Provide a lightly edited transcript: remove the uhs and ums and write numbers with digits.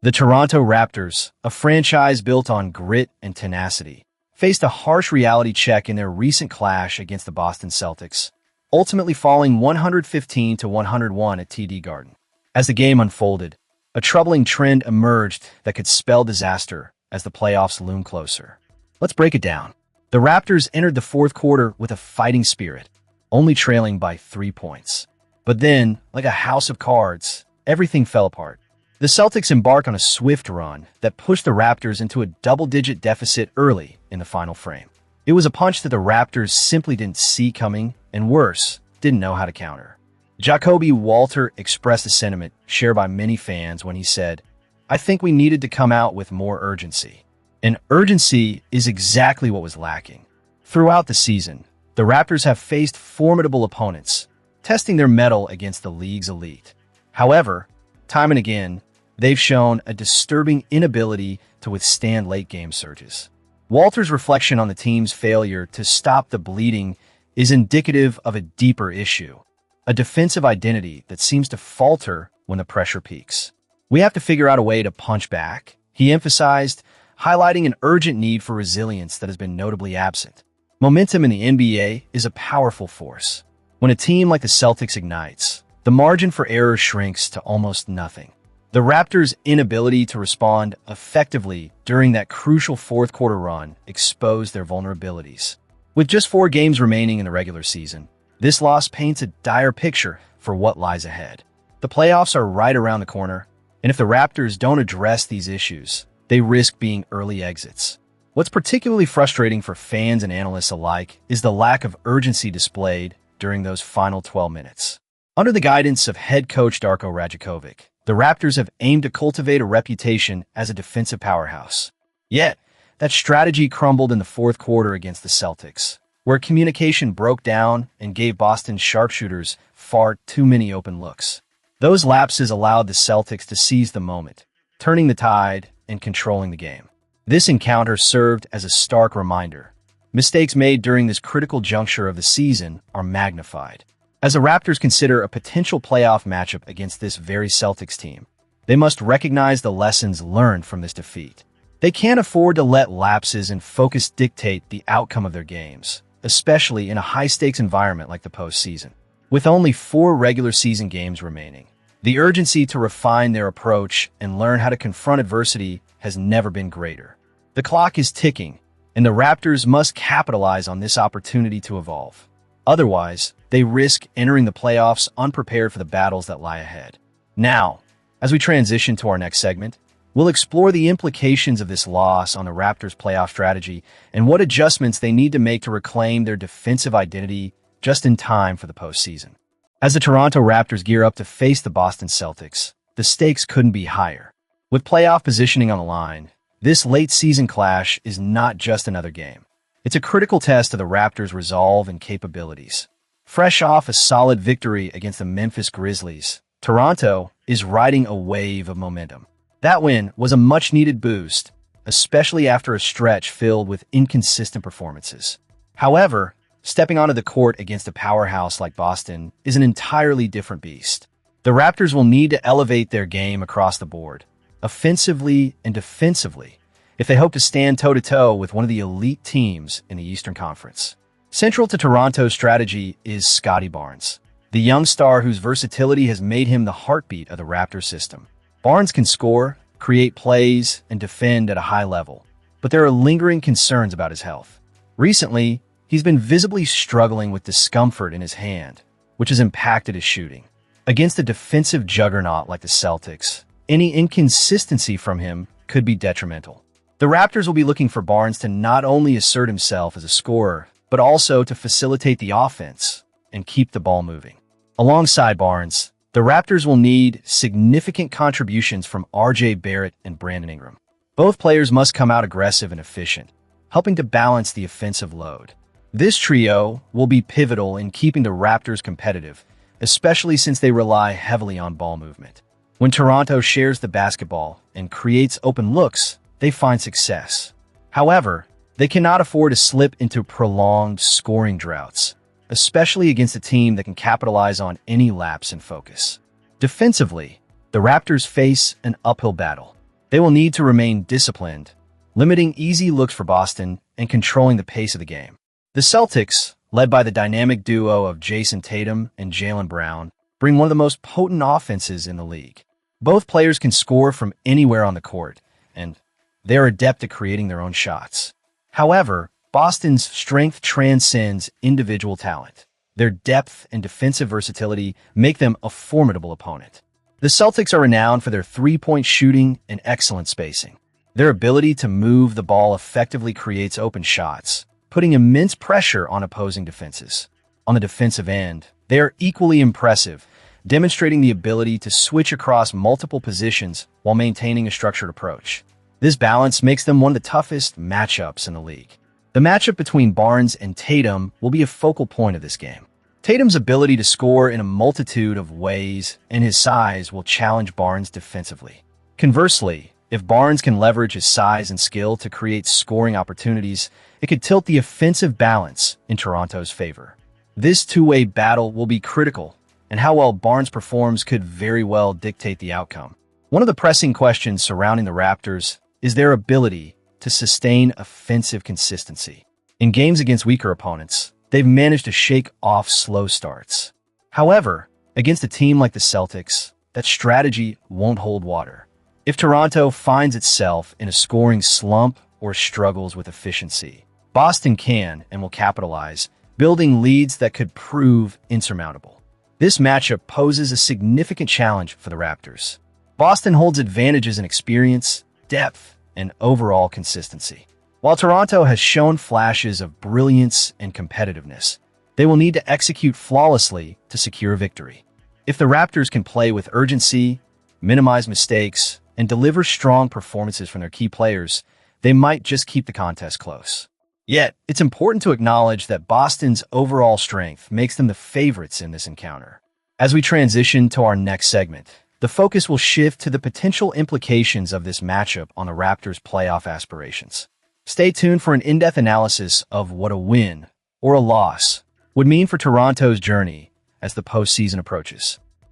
The Toronto Raptors, a franchise built on grit and tenacity, faced a harsh reality check in their recent clash against the Boston Celtics, ultimately falling 115-101 at TD Garden. As the game unfolded, a troubling trend emerged that could spell disaster as the playoffs loom closer. Let's break it down. The Raptors entered the fourth quarter with a fighting spirit, only trailing by 3 points. But then, like a house of cards, everything fell apart. The Celtics embarked on a swift run that pushed the Raptors into a double-digit deficit early in the final frame. It was a punch that the Raptors simply didn't see coming, and worse, didn't know how to counter. Jacoby Walter expressed a sentiment shared by many fans when he said, "I think we needed to come out with more urgency." And urgency is exactly what was lacking. Throughout the season, the Raptors have faced formidable opponents, testing their mettle against the league's elite. However, time and again, they've shown a disturbing inability to withstand late-game surges. Walter's reflection on the team's failure to stop the bleeding is indicative of a deeper issue, a defensive identity that seems to falter when the pressure peaks. "We have to figure out a way to punch back," he emphasized, highlighting an urgent need for resilience that has been notably absent. Momentum in the NBA is a powerful force. When a team like the Celtics ignites, the margin for error shrinks to almost nothing. The Raptors' inability to respond effectively during that crucial fourth-quarter run exposed their vulnerabilities. With just 4 games remaining in the regular season, this loss paints a dire picture for what lies ahead. The playoffs are right around the corner, and if the Raptors don't address these issues, they risk being early exits. What's particularly frustrating for fans and analysts alike is the lack of urgency displayed during those final 12 minutes. Under the guidance of head coach Darko Rajakovic, the Raptors have aimed to cultivate a reputation as a defensive powerhouse. Yet, that strategy crumbled in the fourth quarter against the Celtics, where communication broke down and gave Boston's sharpshooters far too many open looks. Those lapses allowed the Celtics to seize the moment, turning the tide and controlling the game. This encounter served as a stark reminder. Mistakes made during this critical juncture of the season are magnified. As the Raptors consider a potential playoff matchup against this very Celtics team, they must recognize the lessons learned from this defeat. They can't afford to let lapses in focus dictate the outcome of their games, especially in a high-stakes environment like the postseason. With only 4 regular season games remaining, the urgency to refine their approach and learn how to confront adversity has never been greater. The clock is ticking, and the Raptors must capitalize on this opportunity to evolve. Otherwise, they risk entering the playoffs unprepared for the battles that lie ahead. Now, as we transition to our next segment, we'll explore the implications of this loss on the Raptors' playoff strategy and what adjustments they need to make to reclaim their defensive identity just in time for the postseason. As the Toronto Raptors gear up to face the Boston Celtics, the stakes couldn't be higher. With playoff positioning on the line, this late-season clash is not just another game. It's a critical test of the Raptors' resolve and capabilities. Fresh off a solid victory against the Memphis Grizzlies, Toronto is riding a wave of momentum. That win was a much-needed boost, especially after a stretch filled with inconsistent performances. However, stepping onto the court against a powerhouse like Boston is an entirely different beast. The Raptors will need to elevate their game across the board, offensively and defensively, if they hope to stand toe-to-toe with one of the elite teams in the Eastern Conference. Central to Toronto's strategy is Scottie Barnes, the young star whose versatility has made him the heartbeat of the Raptors system. Barnes can score, create plays, and defend at a high level, but there are lingering concerns about his health. Recently, he's been visibly struggling with discomfort in his hand, which has impacted his shooting. Against a defensive juggernaut like the Celtics, any inconsistency from him could be detrimental. The Raptors will be looking for Barnes to not only assert himself as a scorer, but also to facilitate the offense and keep the ball moving. Alongside Barnes, the Raptors will need significant contributions from R.J. Barrett and Brandon Ingram. Both players must come out aggressive and efficient, helping to balance the offensive load. This trio will be pivotal in keeping the Raptors competitive, especially since they rely heavily on ball movement. When Toronto shares the basketball and creates open looks, they find success. However, they cannot afford to slip into prolonged scoring droughts, especially against a team that can capitalize on any lapse in focus. Defensively, the Raptors face an uphill battle. They will need to remain disciplined, limiting easy looks for Boston and controlling the pace of the game. The Celtics, led by the dynamic duo of Jason Tatum and Jaylen Brown, bring one of the most potent offenses in the league. Both players can score from anywhere on the court, and they are adept at creating their own shots. However, Boston's strength transcends individual talent. Their depth and defensive versatility make them a formidable opponent. The Celtics are renowned for their three-point shooting and excellent spacing. Their ability to move the ball effectively creates open shots, putting immense pressure on opposing defenses. On the defensive end, they are equally impressive, demonstrating the ability to switch across multiple positions while maintaining a structured approach. This balance makes them one of the toughest matchups in the league. The matchup between Barnes and Tatum will be a focal point of this game. Tatum's ability to score in a multitude of ways and his size will challenge Barnes defensively. Conversely, if Barnes can leverage his size and skill to create scoring opportunities, it could tilt the offensive balance in Toronto's favor. This two-way battle will be critical, and how well Barnes performs could very well dictate the outcome. One of the pressing questions surrounding the Raptors is their ability to sustain offensive consistency. In games against weaker opponents, they've managed to shake off slow starts. However, against a team like the Celtics, that strategy won't hold water. If Toronto finds itself in a scoring slump or struggles with efficiency, Boston can and will capitalize, building leads that could prove insurmountable. This matchup poses a significant challenge for the Raptors. Boston holds advantages in experience, depth, and overall consistency. While Toronto has shown flashes of brilliance and competitiveness, they will need to execute flawlessly to secure victory. If the Raptors can play with urgency, minimize mistakes, and deliver strong performances from their key players, they might just keep the contest close. Yet, it's important to acknowledge that Boston's overall strength makes them the favorites in this encounter. As we transition to our next segment, the focus will shift to the potential implications of this matchup on the Raptors' playoff aspirations. Stay tuned for an in-depth analysis of what a win or a loss would mean for Toronto's journey as the postseason approaches.